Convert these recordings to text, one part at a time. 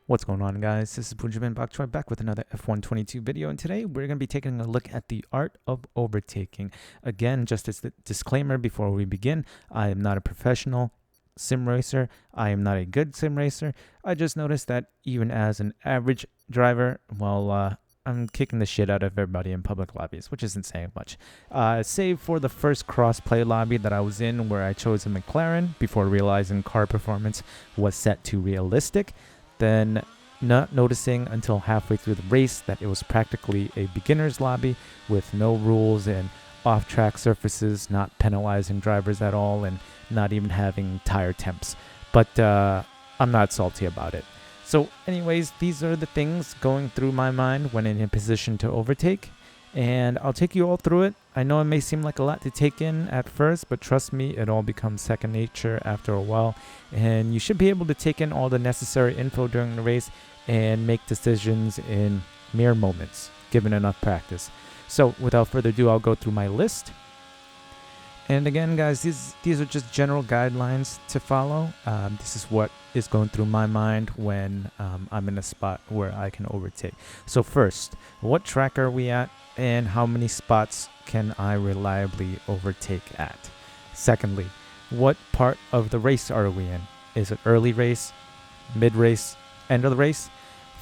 What's going on, guys? This is Boonjamin back with another F122 video, and today we're going to be taking a look at the art of overtaking. Again, just as the disclaimer before we begin, I am not a professional sim racer. I am not a good sim racer. I just noticed that even as an average driver, well, I'm kicking the shit out of everybody in public lobbies, which isn't saying much. Save for the first cross-play lobby that I was in, where I chose a McLaren before realizing car performance was set to realistic. Then not noticing until halfway through the race that it was practically a beginner's lobby with no rules and off-track surfaces, not penalizing drivers at all, and not even having tire temps. But I'm not salty about it. So anyways, these are the things going through my mind when in a position to overtake, and I'll take you all through it. I know it may seem like a lot to take in at first, but trust me, it all becomes second nature after a while, and you should be able to take in all the necessary info during the race and make decisions in mere moments, given enough practice. So without further ado, I'll go through my list. And again, guys, these are just general guidelines to follow. This is what is going through my mind when I'm in a spot where I can overtake. So first, what track are we at, and how many spots can I reliably overtake at? Secondly, what part of the race are we in? Is it early race, mid-race, end of the race?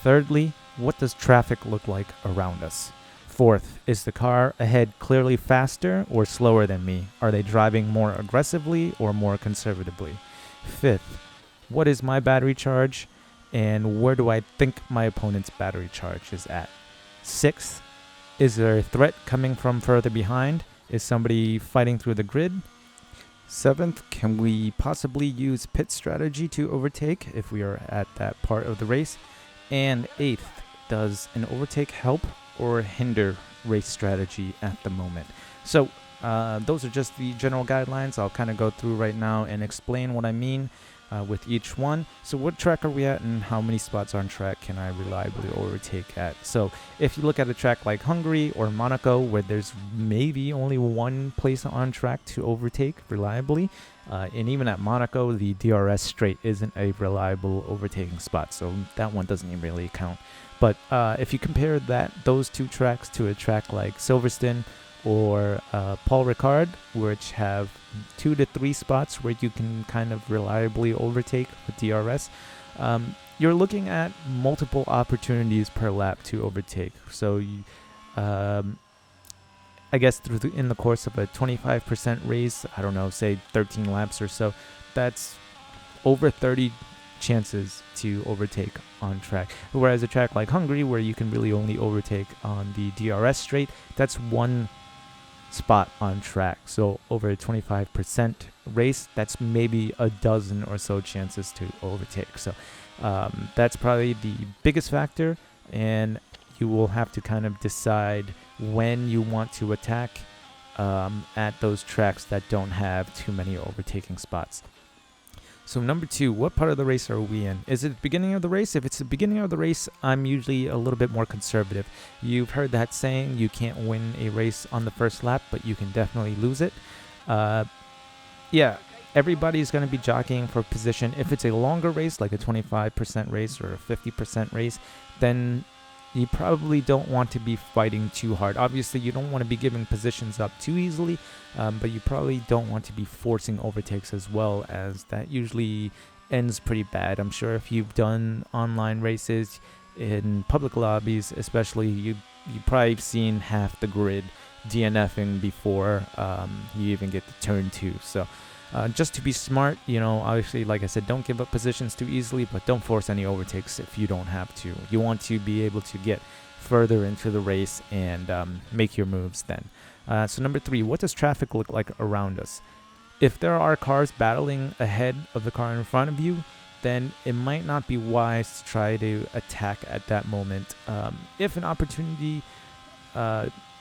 Thirdly, what does traffic look like around us? Fourth, is the car ahead clearly faster or slower than me? Are they driving more aggressively or more conservatively? Fifth, what is my battery charge, and where do I think my opponent's battery charge is at? Sixth, is there a threat coming from further behind? Is somebody fighting through the grid? Seventh, can we possibly use pit strategy to overtake if we are at that part of the race? And eighth, does an overtake help or hinder race strategy at the moment? So those are just the general guidelines. I'll kind of go through right now and explain what I mean with each one. So what track are we at, and how many spots on track can I reliably overtake at? So if you look at a track like Hungary or Monaco, where there's maybe only one place on track to overtake reliably, and even at Monaco, the DRS straight isn't a reliable overtaking spot, so that one doesn't even really count. But if you compare those two tracks to a track like Silverstone or Paul Ricard, which have 2 to 3 spots where you can kind of reliably overtake with DRS, you're looking at multiple opportunities per lap to overtake. So you, I guess in the course of a 25% race, I don't know, say 13 laps or so, that's over 30 chances to overtake on track. Whereas a track like Hungary, where you can really only overtake on the DRS straight, that's one spot on track. So over a 25% race, that's maybe a dozen or so chances to overtake. So that's probably the biggest factor, and you will have to kind of decide when you want to attack at those tracks that don't have too many overtaking spots. So number 2, what part of the race are we in? Is it the beginning of the race? If it's the beginning of the race, I'm usually a little bit more conservative. You've heard that saying, you can't win a race on the first lap, but you can definitely lose it. Yeah, everybody's going to be jockeying for position. If it's a longer race, like a 25% race or a 50% race, then you probably don't want to be fighting too hard. Obviously, you don't want to be giving positions up too easily, but you probably don't want to be forcing overtakes as well, as that usually ends pretty bad. I'm sure if you've done online races in public lobbies, especially, you probably seen half the grid DNFing before you even get to turn 2. So just to be smart, obviously, like I said, don't give up positions too easily, but don't force any overtakes if you don't have to. You want to be able to get further into the race and make your moves then. So number 3, what does traffic look like around us? If there are cars battling ahead of the car in front of you, then it might not be wise to try to attack at that moment. If an opportunity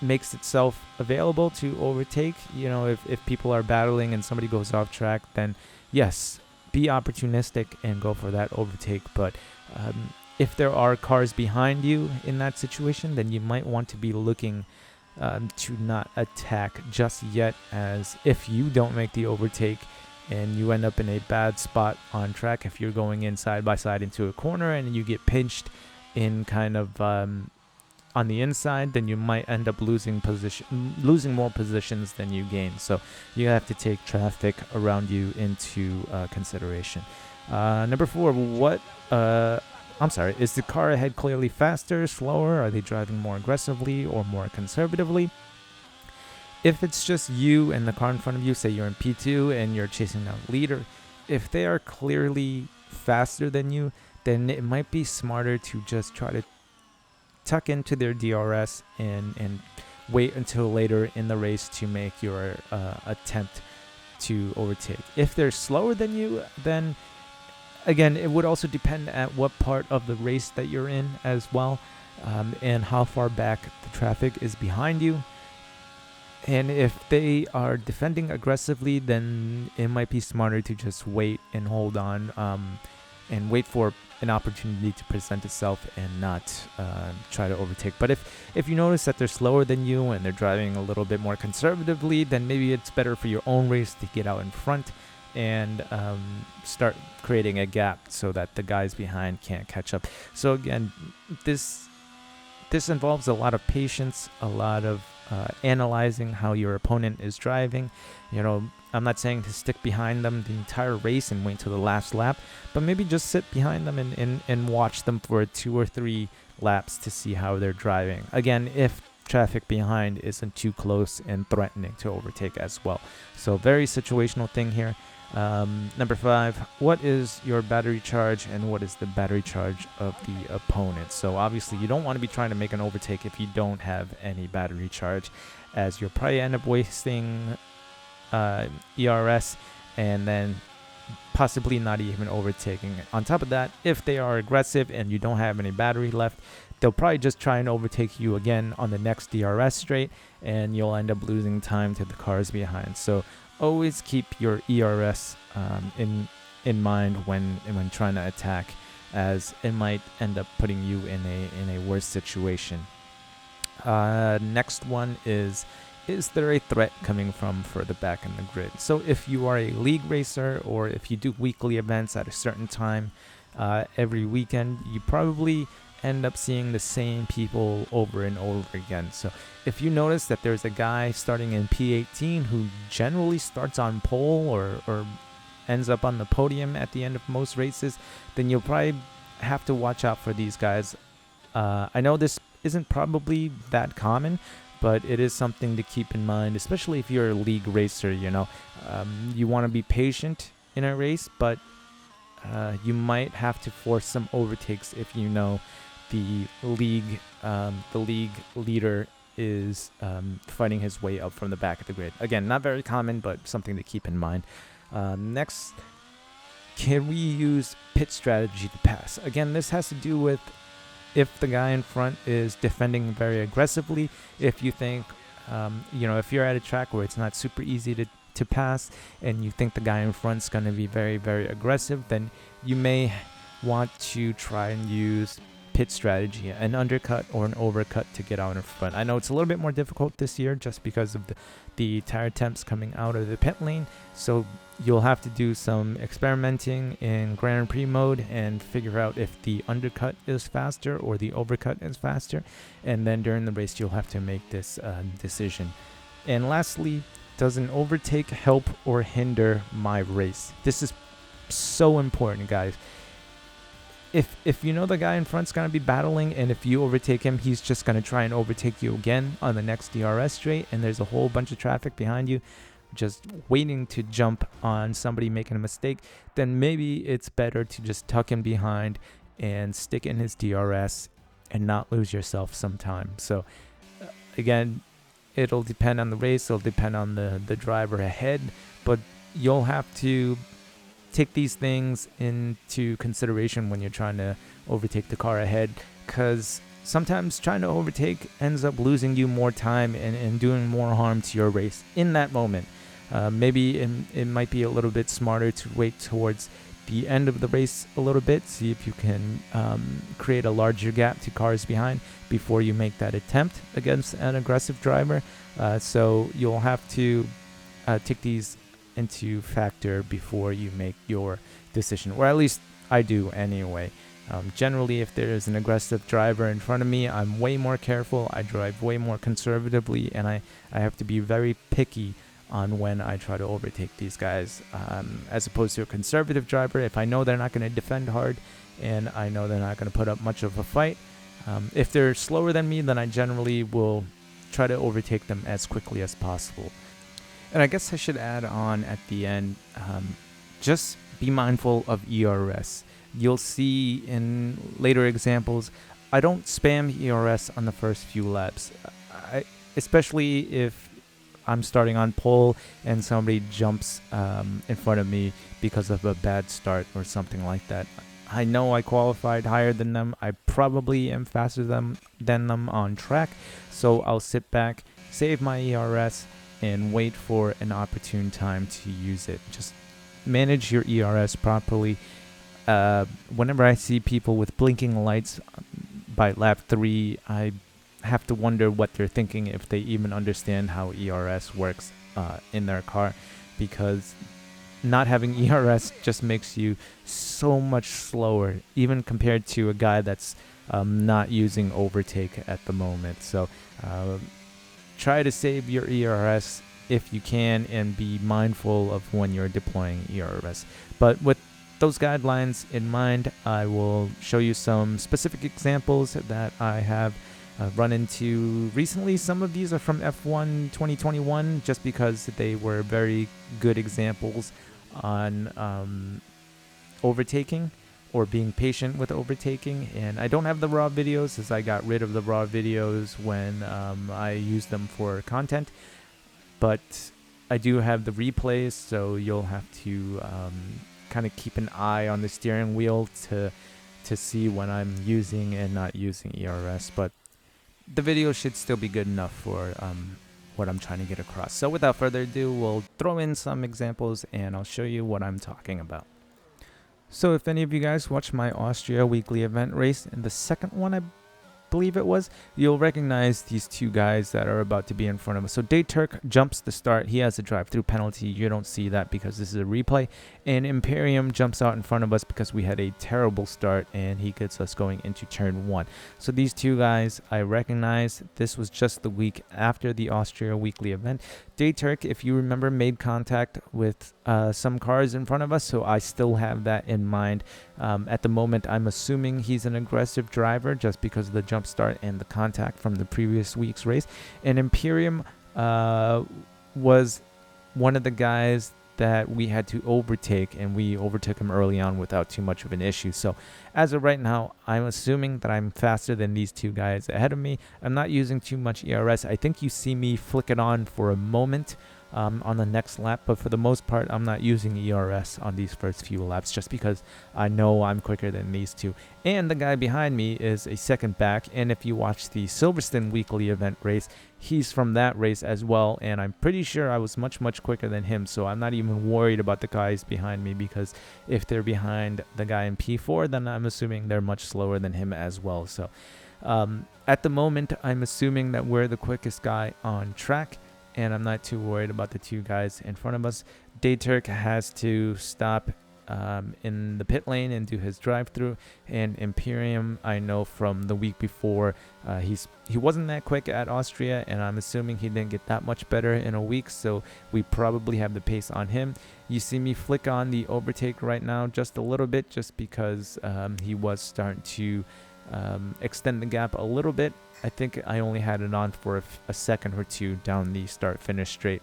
makes itself available to overtake, if people are battling and somebody goes off track, then yes, be opportunistic and go for that overtake. But if there are cars behind you in that situation, then you might want to be looking to not attack just yet, as if you don't make the overtake, and you end up in a bad spot on track if you're going in side by side into a corner and you get pinched in kind of on the inside, then you might end up losing more positions than you gain. So you have to take traffic around you into consideration. Number 4, is the car ahead clearly faster, slower? Are they driving more aggressively or more conservatively? If it's just you and the car in front of you, say you're in P2 and you're chasing down the leader, if they are clearly faster than you, then it might be smarter to just try to tuck into their DRS and wait until later in the race to make your attempt to overtake. If they're slower than you, then again, it would also depend at what part of the race that you're in as well, and how far back the traffic is behind you. And if they are defending aggressively, then it might be smarter to just wait and hold on, and wait for an opportunity to present itself and not try to overtake. But if you notice that they're slower than you and they're driving a little bit more conservatively, then maybe it's better for your own race to get out in front and start creating a gap so that the guys behind can't catch up. So again, this involves a lot of patience, a lot of analyzing how your opponent is driving. I'm not saying to stick behind them the entire race and wait till the last lap, but maybe just sit behind them and watch them for 2 or 3 laps to see how they're driving. Again, if traffic behind isn't too close and threatening to overtake as well. So very situational thing here. Number 5, what is your battery charge and what is the battery charge of the opponent? So obviously you don't want to be trying to make an overtake if you don't have any battery charge, as you'll probably end up wasting ERS and then possibly not even overtaking. On top of that, if they are aggressive and you don't have any battery left, they'll probably just try and overtake you again on the next DRS straight, and you'll end up losing time to the cars behind. So always keep your ERS in mind when trying to attack, as it might end up putting you in a worse situation. Next one is there a threat coming from further back in the grid? So if you are a league racer, or if you do weekly events at a certain time every weekend, you probably end up seeing the same people over and over again. So if you notice that there's a guy starting in P18 who generally starts on pole or ends up on the podium at the end of most races, then you'll probably have to watch out for these guys. I know this isn't probably that common, but it is something to keep in mind, especially if you're a league racer. You want to be patient in a race, but you might have to force some overtakes if you know the league leader is fighting his way up from the back of the grid. Again, not very common, but something to keep in mind. Next, can we use pit strategy to pass? Again, this has to do with if the guy in front is defending very aggressively. If you think, if you're at a track where it's not super easy to pass and you think the guy in front's going to be very, very aggressive, then you may want to try and use pit strategy, an undercut or an overcut to get out in front. I know it's a little bit more difficult this year just because of the tire temps coming out of the pit lane, so you'll have to do some experimenting in Grand Prix mode and figure out if the undercut is faster or the overcut is faster, and then during the race you'll have to make this decision. And lastly, does an overtake help or hinder my race? This is so important, guys. If you know the guy in front's going to be battling, and if you overtake him, he's just going to try and overtake you again on the next DRS straight, and there's a whole bunch of traffic behind you just waiting to jump on somebody making a mistake, then maybe it's better to just tuck him behind and stick in his DRS and not lose yourself some time. So again, it'll depend on the race, it'll depend on the driver ahead, but you'll have to take these things into consideration when you're trying to overtake the car ahead, because sometimes trying to overtake ends up losing you more time and doing more harm to your race in that moment. Maybe it might be a little bit smarter to wait towards the end of the race a little bit, see if you can create a larger gap to cars behind before you make that attempt against an aggressive driver. So you'll have to take these into factor before you make your decision, or at least I do anyway. Generally, if there is an aggressive driver in front of me, I'm way more careful. I drive way more conservatively, and I have to be very picky on when I try to overtake these guys, as opposed to a conservative driver. If I know they're not going to defend hard and I know they're not going to put up much of a fight, if they're slower than me, then I generally will try to overtake them as quickly as possible. And I guess I should add on at the end, just be mindful of ERS. You'll see in later examples, I don't spam ERS on the first few laps, especially if I'm starting on pole and somebody jumps in front of me because of a bad start or something like that. I know I qualified higher than them. I probably am faster than them on track, so I'll sit back, save my ERS, and wait for an opportune time to use it. Just manage your ERS properly. Whenever I see people with blinking lights by lap 3, I have to wonder what they're thinking, if they even understand how ERS works in their car, because not having ERS just makes you so much slower, even compared to a guy that's not using overtake at the moment. So try to save your ERS if you can, and be mindful of when you're deploying ERS. But with those guidelines in mind, I will show you some specific examples that I have run into recently. Some of these are from F1 2021, just because they were very good examples on overtaking or being patient with overtaking. And I don't have the raw videos, as I got rid of the raw videos when I used them for content, but I do have the replays, so you'll have to kind of keep an eye on the steering wheel to see when I'm using and not using ERS. But the video should still be good enough for what I'm trying to get across. So without further ado, we'll throw in some examples and I'll show you what I'm talking about. So if any of you guys watched my Austria weekly event race, in the second one I believe it was, you'll recognize these two guys that are about to be in front of us. So Dayturk jumps the start. He has a drive-through penalty. You don't see that because this is a replay. And Imperium jumps out in front of us because we had a terrible start, and he gets us going into turn 1. So these two guys I recognize. This was just the week after the Austria weekly event. Dayturk, if you remember, made contact with some cars in front of us, so I still have that in mind. At the moment, I'm assuming he's an aggressive driver just because of the jump start and the contact from the previous week's race. And Imperium was one of the guys that we had to overtake, and we overtook him early on without too much of an issue. So as of right now, I'm assuming that I'm faster than these two guys ahead of me. I'm not using too much ERS. I think you see me flick it on for a moment on the next lap, but for the most part, I'm not using ERS on these first few laps, just because I know I'm quicker than these two. And the guy behind me is a second back, and if you watch the Silverstone weekly event race, he's from that race as well, and I'm pretty sure I was much quicker than him, so I'm not even worried about the guys behind me, because if they're behind the guy in P4, then I'm assuming they're much slower than him as well. So at the moment, I'm assuming that we're the quickest guy on track, and I'm not too worried about the two guys in front of us. Dayturk has to stop in the pit lane and do his drive-through, and Imperium, I know from the week before, he wasn't that quick at Austria, and I'm assuming he didn't get that much better in a week, so we probably have the pace on him. You see me flick on the overtake right now just a little bit, just because he was starting to extend the gap a little bit. I think I only had it on for a second or two down the start-finish straight.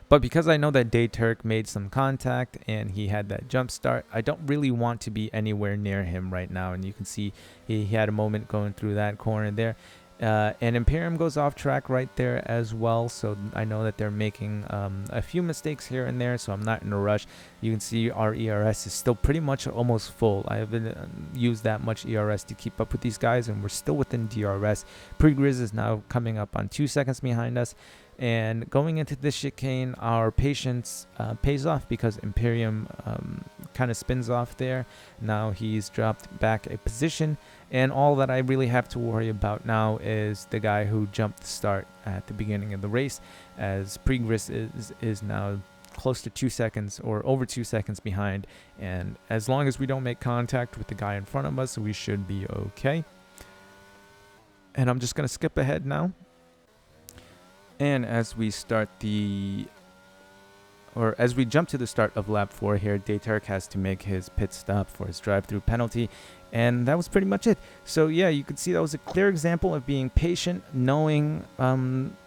But because I know that Dayturk made some contact and he had that jump start, I don't really want to be anywhere near him right now. And you can see he had a moment going through that corner there. And Imperium goes off track right there as well, so I know that they're making a few mistakes here and there, so I'm not in a rush. You can see our ERS is still pretty much almost full. I haven't used that much ERS to keep up with these guys, and we're still within DRS. Pre-Grizz is now coming up on 2 seconds behind us. And going into this chicane, our patience pays off, because Imperium kind of spins off there. Now he's dropped back a position, and all that I really have to worry about now is the guy who jumped the start at the beginning of the race, as Pre-Grizz is now close to 2 seconds or over 2 seconds behind, and as long as we don't make contact with the guy in front of us, we should be okay. And I'm just gonna skip ahead now. And as we jump to the start of lap 4 here, Dayturk has to make his pit stop for his drive-through penalty, and that was pretty much it. So yeah, you could see that was a clear example of being patient, knowing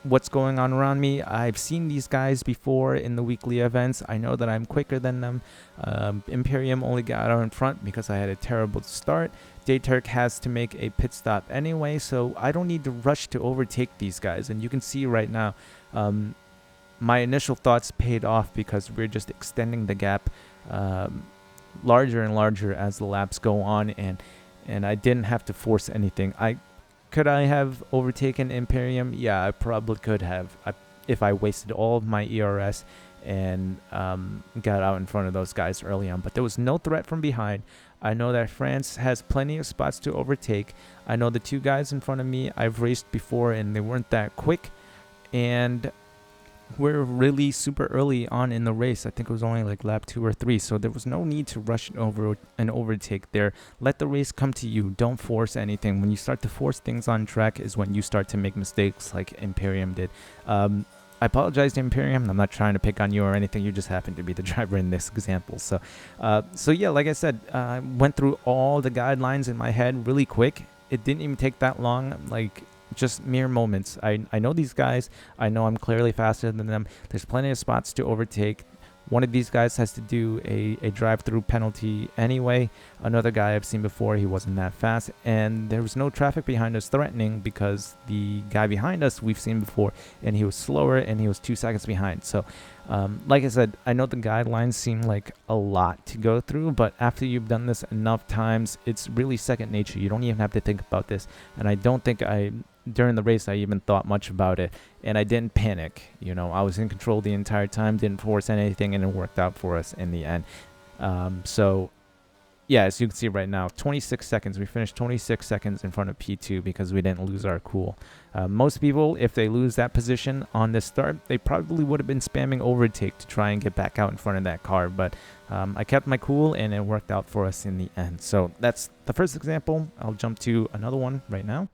what's going on around me. I've seen these guys before in the weekly events. I know that I'm quicker than them. Imperium only got out in front because I had a terrible start. Dayturk has to make a pit stop anyway, so I don't need to rush to overtake these guys. And you can see right now, my initial thoughts paid off because we're just extending the gap larger and larger as the laps go on, and I didn't have to force anything. Could I have overtaken Imperium? Yeah, I probably could have if I wasted all of my ERS and got out in front of those guys early on. But there was no threat from behind. I know that France has plenty of spots to overtake. I know the 2 guys in front of me I've raced before and they weren't that quick, and we're really super early on in the race. I think it was only like lap 2 or 3, so there was no need to rush over and overtake there. Let the race come to you. Don't force anything. When you start to force things on track is when you start to make mistakes like Imperium did. I apologize to Imperium. I'm not trying to pick on you or anything. You just happen to be the driver in this example. So yeah, like I said, I went through all the guidelines in my head really quick. It didn't even take that long, like just mere moments. I know these guys. I know I'm clearly faster than them. There's plenty of spots to overtake. One of these guys has to do a drive-through penalty anyway. Another guy I've seen before, he wasn't that fast, and there was no traffic behind us threatening because the guy behind us we've seen before, and he was slower and he was 2 seconds behind. So like I said, I know the guidelines seem like a lot to go through, but after you've done this enough times, it's really second nature. You don't even have to think about this, and I don't think during the race I even thought much about it, and I didn't panic. You know, I was in control the entire time, didn't force anything, and it worked out for us in the end. So yeah, as you can see right now, 26 seconds. We finished 26 seconds in front of P2 because we didn't lose our cool. Most people, if they lose that position on this start, they probably would have been spamming overtake to try and get back out in front of that car, but I kept my cool and it worked out for us in the end. So that's the first example. I'll jump to another one right now.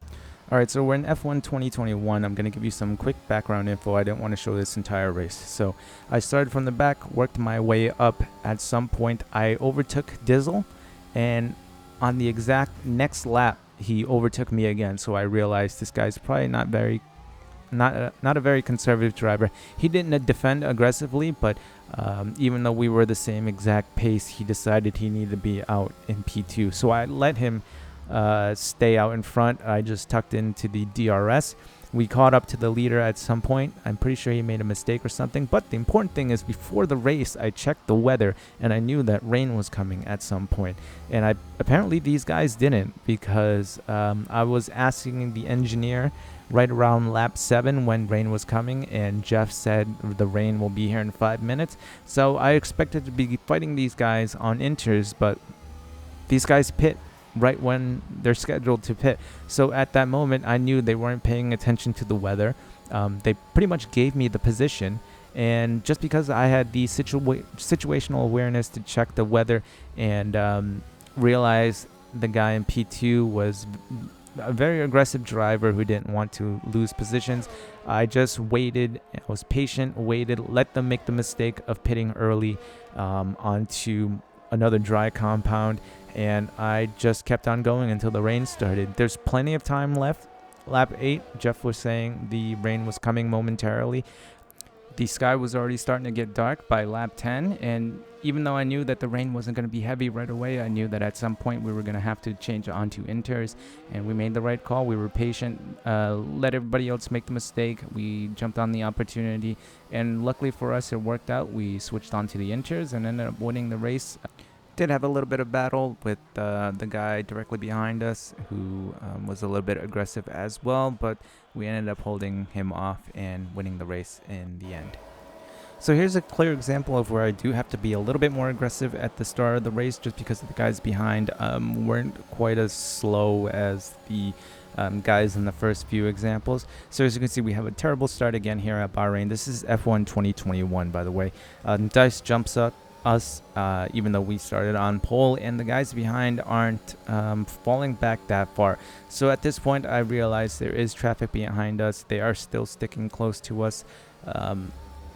Alright, so we're in F1 2021. I'm going to give you some quick background info. I didn't want to show this entire race. So I started from the back, worked my way up. At some point, I overtook Dizzle, and on the exact next lap, he overtook me again. So I realized this guy's probably not a very conservative driver. He didn't defend aggressively, but even though we were the same exact pace, he decided he needed to be out in P2. So I let him stay out in front. I just tucked into the DRS. We caught up to the leader at some point. I'm pretty sure he made a mistake or something, but the important thing is before the race I checked the weather and I knew that rain was coming at some point, and apparently these guys didn't, because I was asking the engineer right around lap 7 when rain was coming, and Jeff said the rain will be here in 5 minutes. So I expected to be fighting these guys on inters, but these guys pit right when they're scheduled to pit. So at that moment, I knew they weren't paying attention to the weather. They pretty much gave me the position, and just because I had the situational awareness to check the weather and realize the guy in P2 was a very aggressive driver who didn't want to lose positions, I just waited. I was patient, waited, let them make the mistake of pitting early onto another dry compound, and I just kept on going until the rain started. There's plenty of time left. Lap 8, Jeff was saying the rain was coming momentarily. The sky was already starting to get dark by lap 10, and even though I knew that the rain wasn't going to be heavy right away, I knew that at some point we were going to have to change onto inters, and we made the right call. We were patient, let everybody else make the mistake. We jumped on the opportunity, and luckily for us, it worked out. We switched onto the inters and ended up winning the race. Did have a little bit of battle with the guy directly behind us, who was a little bit aggressive as well, but we ended up holding him off and winning the race in the end. So here's a clear example of where I do have to be a little bit more aggressive at the start of the race, just because the guys behind weren't quite as slow as the guys in the first few examples. So as you can see, we have a terrible start again here at Bahrain. This is F1 2021, by the way. Dice jumps up us, even though we started on pole, and the guys behind aren't falling back that far. So at this point, I realize there is traffic behind us. They are still sticking close to us.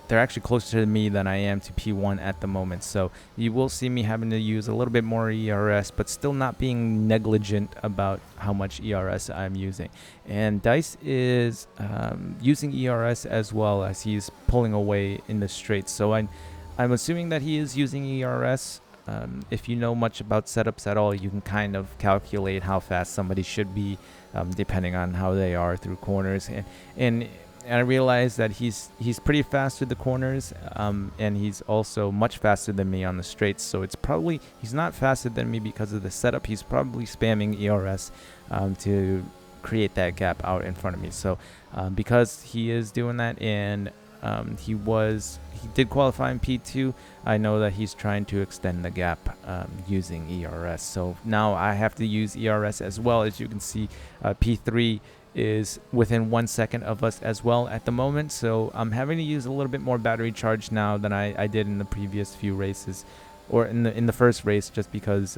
They're actually closer to me than I am to P1 at the moment. So you will see me having to use a little bit more ERS, but still not being negligent about how much ERS I'm using. And Dice is using ERS as well as he's pulling away in the straight. So I'm assuming that he is using ERS. If you know much about setups at all, you can kind of calculate how fast somebody should be, depending on how they are through corners. And I realized that he's pretty fast through the corners, and he's also much faster than me on the straights. So it's probably, he's not faster than me because of the setup. He's probably spamming ERS to create that gap out in front of me. So because he is doing that, and he did qualify in P2, I know that he's trying to extend the gap using ERS. So now I have to use ERS as well. As you can see, P3 is within 1 second of us as well at the moment. So I'm having to use a little bit more battery charge now than I did in the previous few races, or in the first race, just because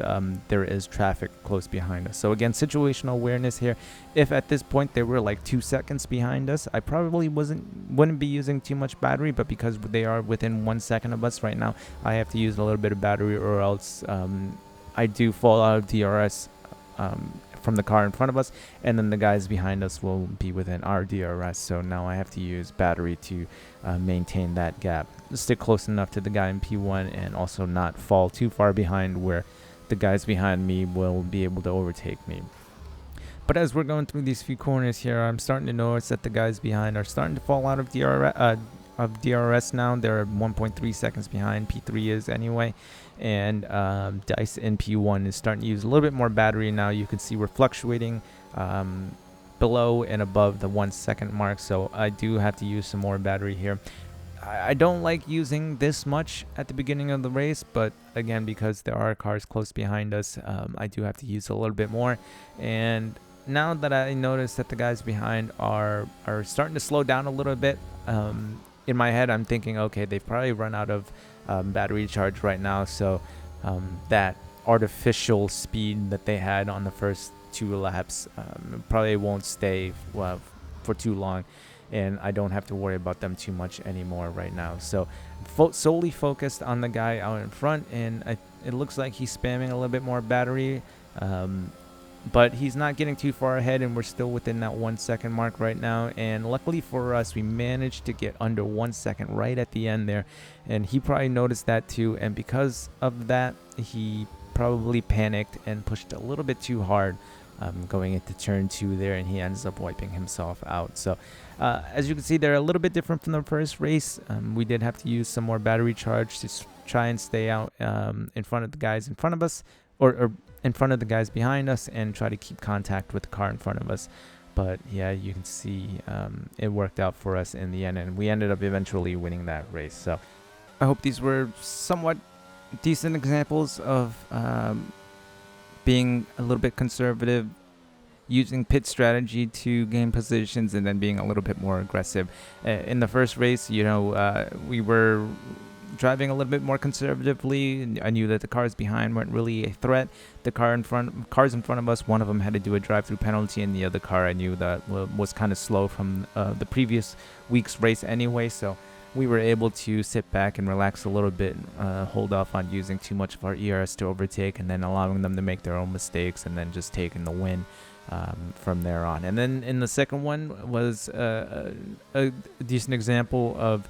there is traffic close behind us. So again, situational awareness here. If at this point they were like 2 seconds behind us, I probably wouldn't be using too much battery, but because they are within 1 second of us right now, I have to use a little bit of battery, or else I do fall out of DRS from the car in front of us, and then the guys behind us will be within our DRS. So now I have to use battery to maintain that gap, stick close enough to the guy in P1, and also not fall too far behind where the guys behind me will be able to overtake me. But as we're going through these few corners here, I'm starting to notice that the guys behind are starting to fall out of DRS now. They're 1.3 seconds behind. P3 is anyway. And Dice in P1 is starting to use a little bit more battery now. You can see we're fluctuating below and above the 1 second mark. So I do have to use some more battery here. I don't like using this much at the beginning of the race, but again, because there are cars close behind us, I do have to use a little bit more. And now that I notice that the guys behind are starting to slow down a little bit, in my head I'm thinking, okay, they've probably run out of battery charge right now, so that artificial speed that they had on the first 2 laps probably won't stay for too long, and I don't have to worry about them too much anymore right now. So solely focused on the guy out in front, and it looks like he's spamming a little bit more battery, but he's not getting too far ahead, and we're still within that 1 second mark right now. And luckily for us, we managed to get under 1 second right at the end there, and he probably noticed that too, and because of that, he probably panicked and pushed a little bit too hard going into turn 2 there, and he ends up wiping himself out. So as you can see, they're a little bit different from the first race. We did have to use some more battery charge to try and stay out in front of the guys in front of us, or in front of the guys behind us, and try to keep contact with the car in front of us. But yeah, you can see it worked out for us in the end, and we ended up eventually winning that race. So I hope these were somewhat decent examples of being a little bit conservative, using pit strategy to gain positions, and then being a little bit more aggressive. In the first race, you know, we were driving a little bit more conservatively. I knew that the cars behind weren't really a threat. The cars in front of us, one of them had to do a drive-through penalty, and the other car I knew that was kind of slow from the previous week's race anyway. So we were able to sit back and relax a little bit, hold off on using too much of our ERS to overtake, and then allowing them to make their own mistakes, and then just taking the win from there on. And then in the second one was a decent example of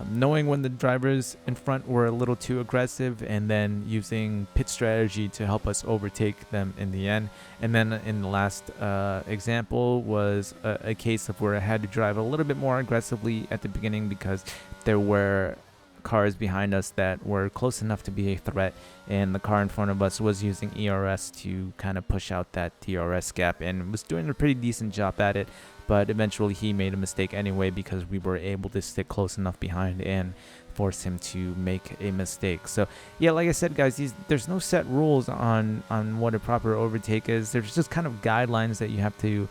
knowing when the drivers in front were a little too aggressive, and then using pit strategy to help us overtake them in the end. And then in the last example was a case of where I had to drive a little bit more aggressively at the beginning, because there were cars behind us that were close enough to be a threat, and the car in front of us was using ERS to kind of push out that DRS gap, and was doing a pretty decent job at it. But eventually he made a mistake anyway, because we were able to stick close enough behind and force him to make a mistake. So yeah, like I said, guys, there's no set rules on what a proper overtake is. There's just kind of guidelines that you have to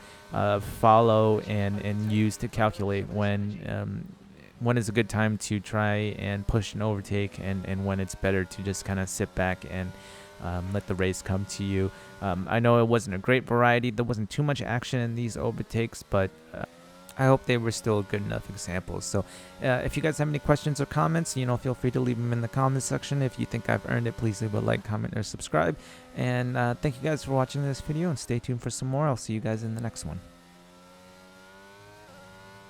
follow and use to calculate when is a good time to try and push an overtake, and when it's better to just kind of sit back and let the race come to you. I know it wasn't a great variety. There wasn't too much action in these overtakes, but I hope they were still good enough examples. So if you guys have any questions or comments, feel free to leave them in the comments section. If you think I've earned it, please leave a like, comment, or subscribe. And thank you guys for watching this video, and stay tuned for some more. I'll see you guys in the next one.